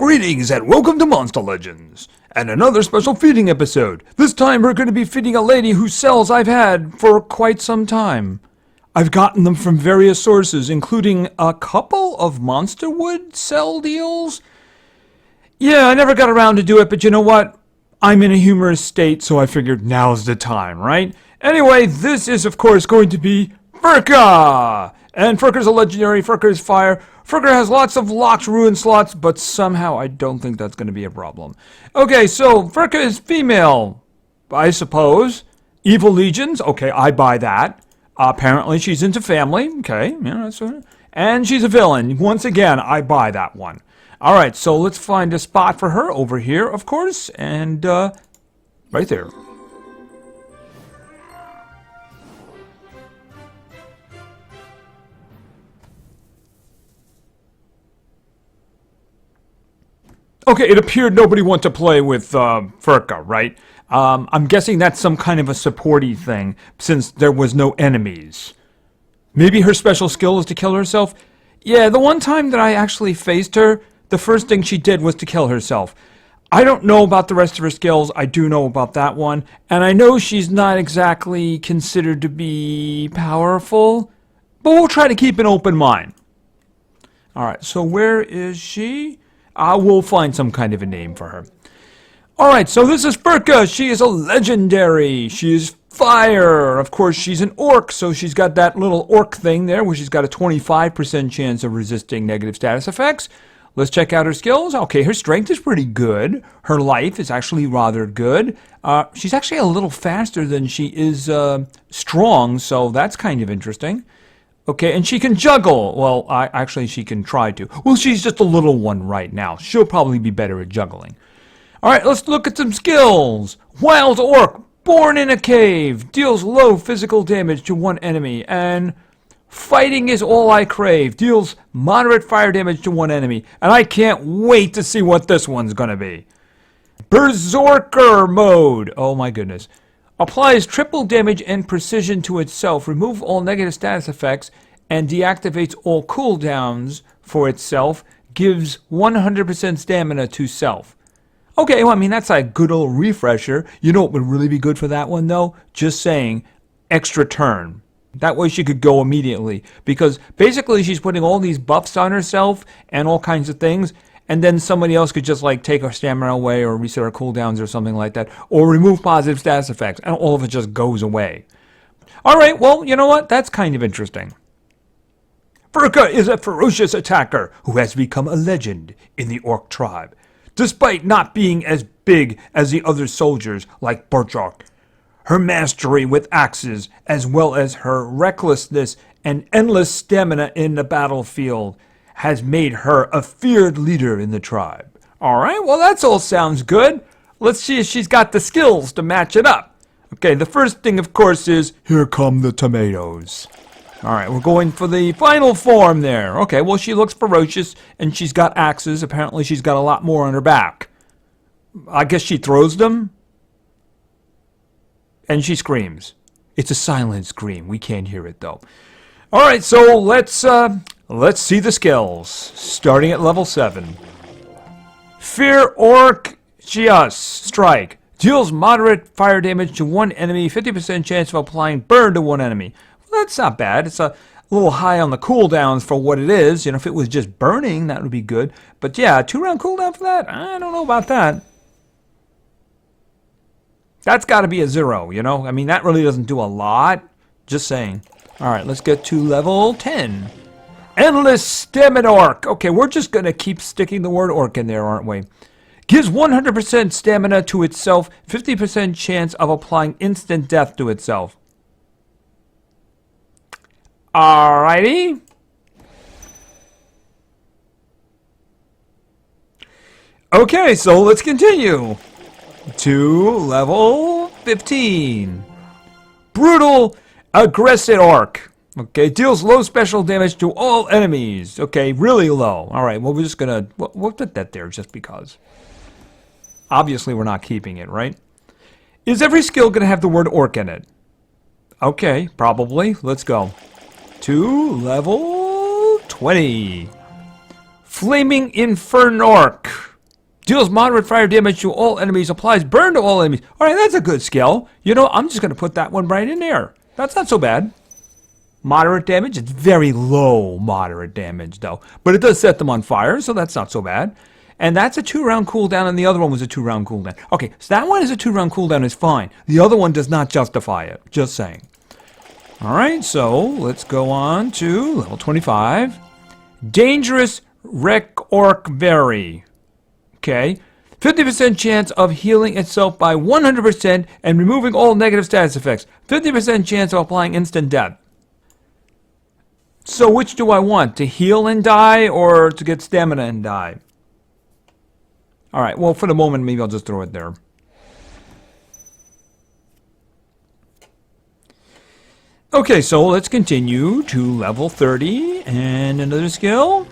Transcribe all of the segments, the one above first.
Greetings and welcome to Monster Legends, and another special feeding episode. This time we're going to be feeding a lady whose cells I've had for quite some time. I've gotten them from various sources, including a couple of Monsterwood cell deals. Yeah, I never got around to do it, but you know what? I'm in a humorous state, so I figured now's the time, right? Anyway, this is of course going to be Firca! And Firca's a legendary, Firca is fire. Firca has lots of locked ruin slots, but somehow I don't think that's going to be a problem. Okay, so Firca is female, I suppose. Evil legions, okay, I buy that. Apparently she's into family, okay, yeah, that's what. And she's a villain. Once again, I buy that one. All right, so let's find a spot for her over here, of course, and right there. Okay, it appeared nobody wanted to play with Firca, right? I'm guessing that's some kind of a supporty thing, since there was no enemies. Maybe her special skill is to kill herself? Yeah, the one time that I actually faced her, the first thing she did was to kill herself. I don't know about the rest of her skills, I do know about that one, and I know she's not exactly considered to be powerful, but we'll try to keep an open mind. Alright, so where is she? We'll find some kind of a name for her. Alright, so this is Firca. She is a legendary. She is fire. Of course, she's an orc, so she's got that little orc thing there where she's got a 25% chance of resisting negative status effects. Let's check out her skills. Okay, her strength is pretty good. Her life is actually rather good. She's actually a little faster than she is strong, so that's kind of interesting. Okay, and she can juggle. Well, actually, she can try to. Well, she's just a little one right now. She'll probably be better at juggling. All right, let's look at some skills. Wild Orc, born in a cave, deals low physical damage to one enemy, and fighting is all I crave, deals moderate fire damage to one enemy, and I can't wait to see what this one's going to be. Berserker mode. Oh, my goodness. Applies triple damage and precision to itself, remove all negative status effects, and deactivates all cooldowns for itself, gives 100% stamina to self. Okay, well, I mean, that's a good old refresher. You know what would really be good for that one, though? Just saying, extra turn. That way she could go immediately, because basically she's putting all these buffs on herself and all kinds of things, and then somebody else could just like take her stamina away or reset her cooldowns or something like that, or remove positive status effects, and all of it just goes away. Alright, well, you know what? That's kind of interesting. Firca is a ferocious attacker who has become a legend in the orc tribe, despite not being as big as the other soldiers like Berserk. Her mastery with axes, as well as her recklessness and endless stamina in the battlefield, has made her a feared leader in the tribe. Alright, well that all sounds good. Let's see if she's got the skills to match it up. Okay, the first thing of course is, here come the tomatoes. Alright, we're going for the final form there. Okay, well she looks ferocious and she's got axes. Apparently she's got a lot more on her back. I guess she throws them. And she screams. It's a silent scream. We can't hear it though. Alright, so let's see the skills, starting at level 7. Fear Orc Chias Strike. Deals moderate fire damage to one enemy, 50% chance of applying burn to one enemy. Well, that's not bad. It's a little high on the cooldowns for what it is. You know, if it was just burning, that would be good. But yeah, 2-round cooldown for that? I don't know about that. That's got to be a 0, you know? I mean, that really doesn't do a lot. Just saying. Alright, let's get to level 10. Endless Stamina Orc. Okay, we're just going to keep sticking the word orc in there, aren't we? Gives 100% stamina to itself, 50% chance of applying instant death to itself. Alrighty. Okay, so let's continue to level 15. Brutal Aggressive Orc. Okay, deals low special damage to all enemies. Okay, really low. Alright, well we're just gonna... We'll put that there just because. Obviously we're not keeping it, right? Is every skill gonna have the word orc in it? Okay, probably. Let's go. To level 20. Flaming Inferno. Deals moderate fire damage to all enemies. Applies burn to all enemies. All right, that's a good skill. You know, I'm just going to put that one right in there. That's not so bad. Moderate damage. It's very low moderate damage, though. But it does set them on fire, so that's not so bad. And that's a 2-round cooldown, and the other one was a 2-round cooldown. Okay, so that one is a 2-round cooldown is fine. The other one does not justify it. Just saying. All right, so let's go on to level 25. Dangerous Wreck Orc Berry. Okay. 50% chance of healing itself by 100% and removing all negative status effects. 50% chance of applying instant death. So which do I want? To heal and die or to get stamina and die? Alright, well for the moment maybe I'll just throw it there. Okay, so let's continue to level 30 and another skill.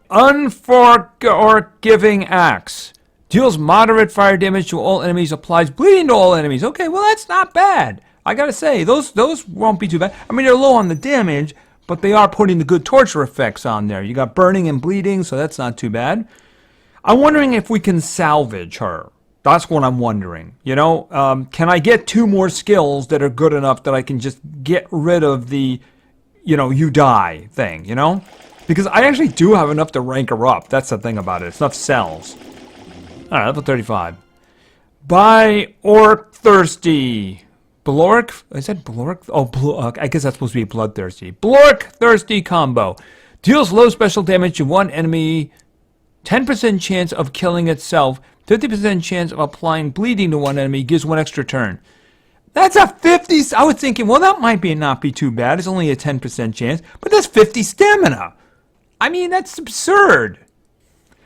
Unforgiving Axe. Deals moderate fire damage to all enemies, applies bleeding to all enemies. Okay, well that's not bad. I gotta say, those won't be too bad. I mean, they're low on the damage, but they are putting the good torture effects on there. You got burning and bleeding, so that's not too bad. I'm wondering if we can salvage her. That's what I'm wondering. You know, can I get 2 more skills that are good enough that I can just get rid of the, you know, you die thing, you know? Because I actually do have enough to rank her up. That's the thing about it. It's enough cells. Alright, level 35. By Orc Thirsty. Blork? Is that Blork? Oh, I guess that's supposed to be Bloodthirsty. Blork Thirsty combo. Deals low special damage to one enemy. 10% chance of killing itself. 50% chance of applying bleeding to one enemy. Gives 1 extra turn. That's a 50... I was thinking, well, that might not be too bad. It's only a 10% chance. But that's 50 stamina. I mean, that's absurd.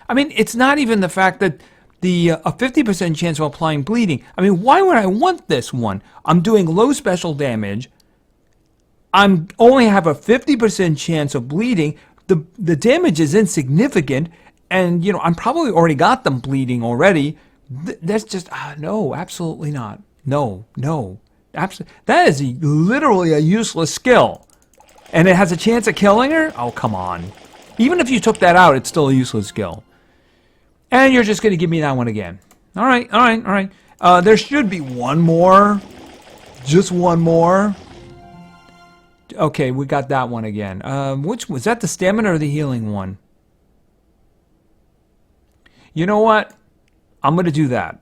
I mean, it's not even the fact that a 50% chance of applying bleeding. I mean, why would I want this one? I'm doing low special damage. I'm only have a 50% chance of bleeding. The damage is insignificant. And, you know, I'm probably already got them bleeding already. That's just, no, absolutely not. No. That is literally a useless skill. And it has a chance of killing her? Oh, come on. Even if you took that out, it's still a useless skill. And you're just going to give me that one again. All right. There should be one more. Just one more. Okay, we got that one again. Which was that, the stamina or the healing one? You know what? I'm going to do that.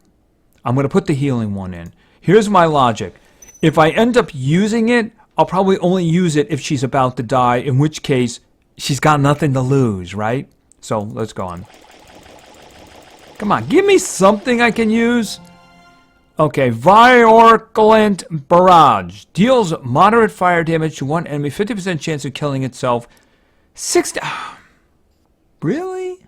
I'm going to put the healing one in. Here's my logic. If I end up using it, I'll probably only use it if she's about to die, in which case she's got nothing to lose, right? So let's go on. Come on, give me something I can use. Okay, Virulent Barrage. Deals moderate fire damage to one enemy, 50% chance of killing itself. 60... Really?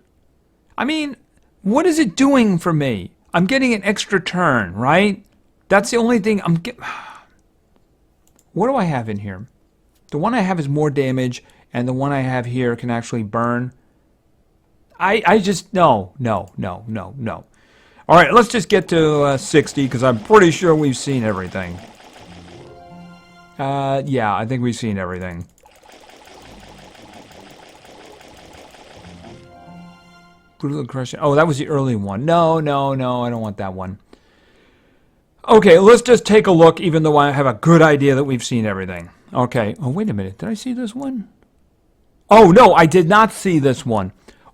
I mean, what is it doing for me? I'm getting an extra turn, right? That's the only thing I'm getting... What do I have in here? The one I have is more damage, and the one I have here can actually burn. I just... No. All right, let's just get to 60, because I'm pretty sure we've seen everything. Yeah, I think we've seen everything. Brutal Crushing. Oh, that was the early one. No, I don't want that one. Okay, let's just take a look, even though I have a good idea that we've seen everything. Okay. Oh, wait a minute. Did I see this one? Oh, no, I did not see this one.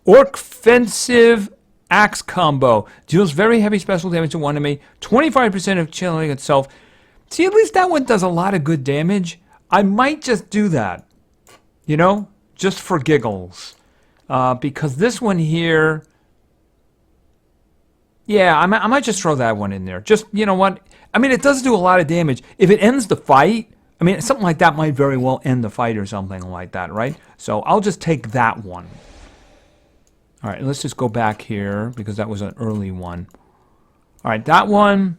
Offensive Axe Combo. Deals very heavy special damage to one enemy. 25% of killing itself. See, at least that one does a lot of good damage. I might just do that. You know? Just for giggles. Because this one here... Yeah, I might just throw that one in there. Just, you know what? I mean, it does do a lot of damage. If it ends the fight, I mean, something like that might very well end the fight or something like that, right? So I'll just take that one. All right, let's just go back here because that was an early one. All right, that one,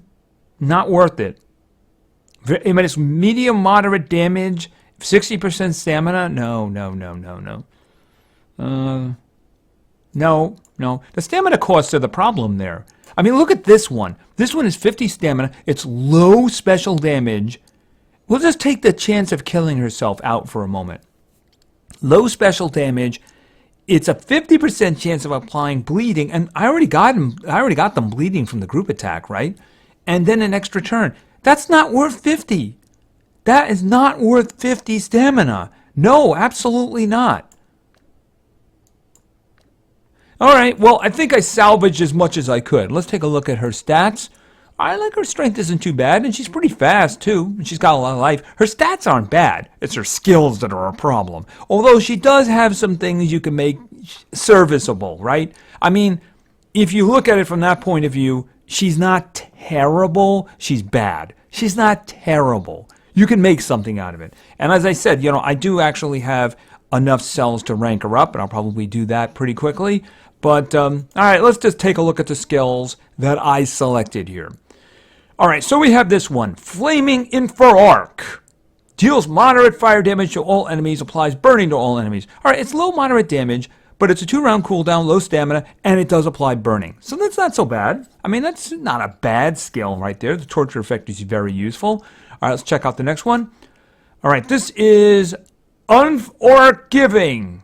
not worth it. I mean, it's medium, moderate damage, 60% stamina. No. No. The stamina costs are the problem there. I mean, look at this one. This one is 50 stamina. It's low special damage. We'll just take the chance of killing herself out for a moment. Low special damage. it's a 50% chance of applying bleeding, and I already got them bleeding from the group attack, right? And then an extra turn. That's not worth 50. That is not worth 50 stamina. No, absolutely not. All right, well, I think I salvaged as much as I could. Let's take a look at her stats. I like her strength isn't too bad, and she's pretty fast, too. And she's got a lot of life. Her stats aren't bad. It's her skills that are a problem. Although she does have some things you can make serviceable, right? I mean, if you look at it from that point of view, she's not terrible. She's bad. She's not terrible. You can make something out of it. And as I said, I do actually have enough cells to rank her up, and I'll probably do that pretty quickly. But, all right, let's just take a look at the skills that I selected here. All right, so we have this one, Flaming Inferno. Deals moderate fire damage to all enemies, applies burning to all enemies. All right, it's low moderate damage, but it's a 2-round cooldown, low stamina, and it does apply burning. So that's not so bad. I mean, that's not a bad skill right there. The torture effect is very useful. All right, let's check out the next one. All right, this is Unforgiving.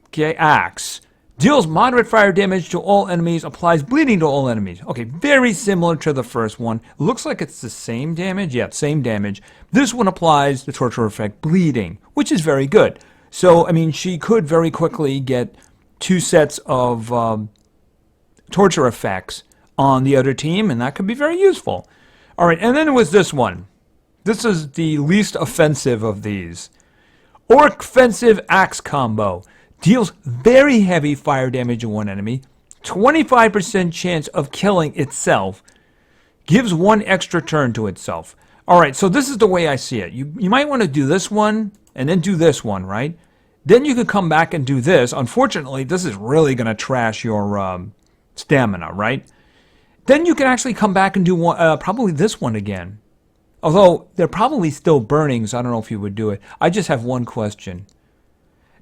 Okay, Axe. Deals moderate fire damage to all enemies, applies bleeding to all enemies. Okay, very similar to the first one. Looks like it's the same damage. Yeah, same damage. This one applies the torture effect bleeding, which is very good. So, I mean, she could very quickly get 2 sets of torture effects on the other team, and that could be very useful. All right, and then it was this one. This is the least offensive of these. Offensive Axe Combo. Deals very heavy fire damage to one enemy, 25% chance of killing itself, gives 1 extra turn to itself. All right, so this is the way I see it. You might want to do this one and then do this one, right? Then you could come back and do this. Unfortunately, this is really going to trash your stamina, right? Then you can actually come back and do one, probably this one again. Although they're probably still burning, so I don't know if you would do it. I just have one question.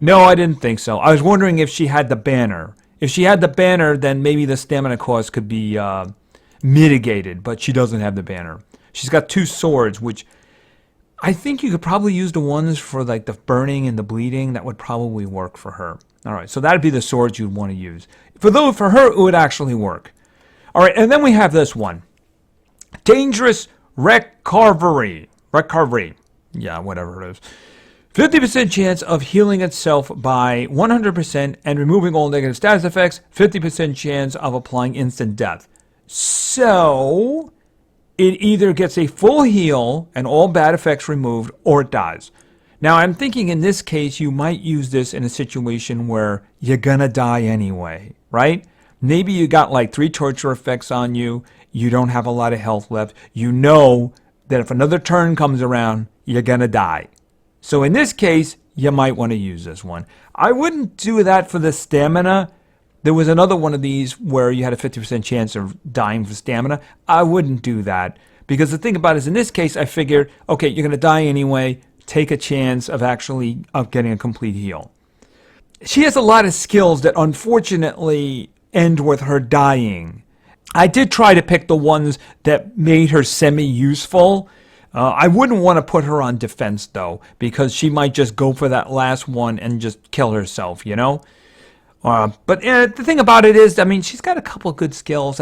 No, I didn't think so. I was wondering if she had the banner. If she had the banner, then maybe the stamina cost could be mitigated, but she doesn't have the banner. She's got 2 swords, which I think you could probably use the ones for like the burning and the bleeding. That would probably work for her. All right, so that would be the swords you'd want to use. For her, it would actually work. All right, and then we have this one. Dangerous Recovery. Yeah, whatever it is. 50% chance of healing itself by 100% and removing all negative status effects. 50% chance of applying instant death. So, it either gets a full heal and all bad effects removed, or it dies. Now, I'm thinking in this case, you might use this in a situation where you're gonna die anyway, right? Maybe you got like 3 torture effects on you. You don't have a lot of health left. You know that if another turn comes around, you're gonna die. So in this case, you might want to use this one. I wouldn't do that for the stamina. There was another one of these where you had a 50% chance of dying for stamina. I wouldn't do that. Because the thing about it is, in this case, I figured, okay, you're going to die anyway. Take a chance of getting a complete heal. She has a lot of skills that unfortunately end with her dying. I did try to pick the ones that made her semi-useful. I wouldn't want to put her on defense, though, because she might just go for that last one and just kill herself, you know? But the thing about it is, I mean, she's got a couple good skills.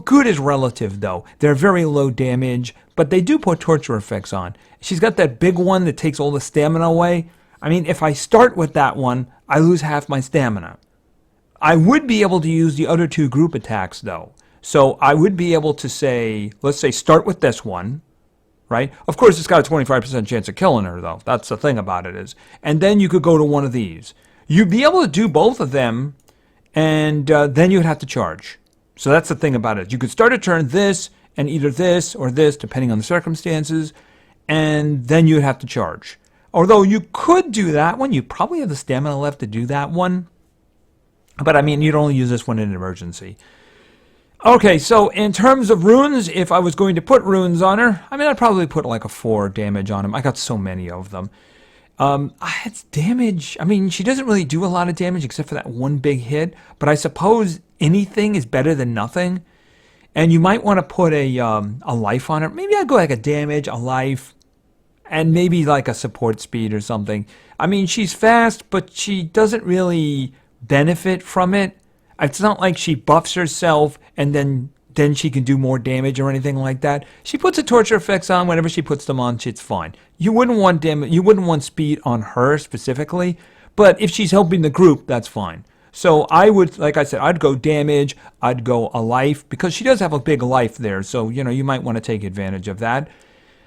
Good is relative, though. They're very low damage, but they do put torture effects on. She's got that big one that takes all the stamina away. I mean, if I start with that one, I lose half my stamina. I would be able to use the other 2 group attacks, though. So I would be able to say, let's say, start with this one. Right? Of course, it's got a 25% chance of killing her, though. That's the thing about it is. And then you could go to one of these. You'd be able to do both of them, and then you'd have to charge. So that's the thing about it. You could start a turn this, and either this or this, depending on the circumstances, and then you'd have to charge. Although you could do that one. You probably have the stamina left to do that one. But, I mean, you'd only use this one in an emergency. Okay, so in terms of runes, if I was going to put runes on her, I mean, I'd probably put like a 4 damage on him. I got so many of them. It's damage. I mean, she doesn't really do a lot of damage except for that one big hit. But I suppose anything is better than nothing. And you might want to put a life on her. Maybe I'd go like a damage, a life, and maybe like a support speed or something. I mean, she's fast, but she doesn't really benefit from it. It's not like she buffs herself and then she can do more damage or anything like that. She puts the torture effects on whenever she puts them on. It's fine. You wouldn't want damage. You wouldn't want speed on her specifically. But if she's helping the group, that's fine. So I would, like I said, I'd go damage. I'd go a life because she does have a big life there. So you might want to take advantage of that.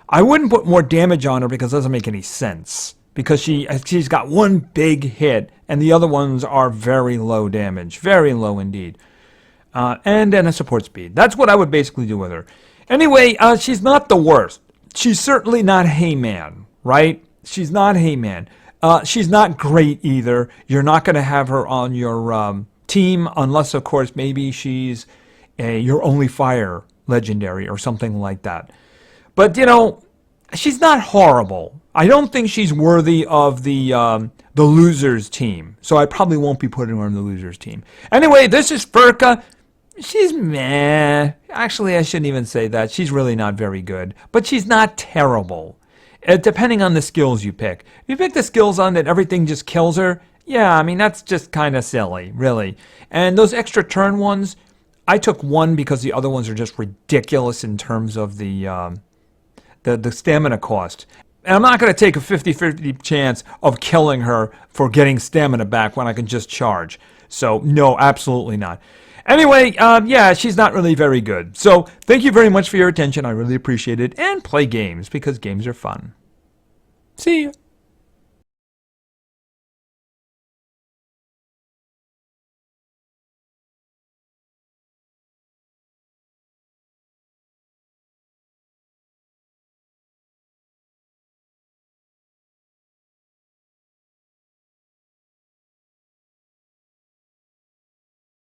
I wouldn't put more damage on her because it doesn't make any sense. Because she's got one big hit and the other ones are very low damage, very low indeed. And then a support speed. That's what I would basically do with her. Anyway, she's not the worst. She's certainly not Heyman, right? She's not Heyman. She's not great either. You're not going to have her on your team unless, of course, maybe she's your only fire legendary or something like that. But, she's not horrible. I don't think she's worthy of the losers team. So I probably won't be putting her on the losers team. Anyway, this is Firca. She's meh. Actually, I shouldn't even say that. She's really not very good. But she's not terrible. Depending on the skills you pick. If you pick the skills on that everything just kills her, yeah, I mean, that's just kind of silly, really. And those extra turn ones, I took one because the other ones are just ridiculous in terms of the stamina cost. And I'm not going to take a 50-50 chance of killing her for getting stamina back when I can just charge. So, no, absolutely not. Anyway, yeah, she's not really very good. So, thank you very much for your attention. I really appreciate it. And play games, because games are fun. See you.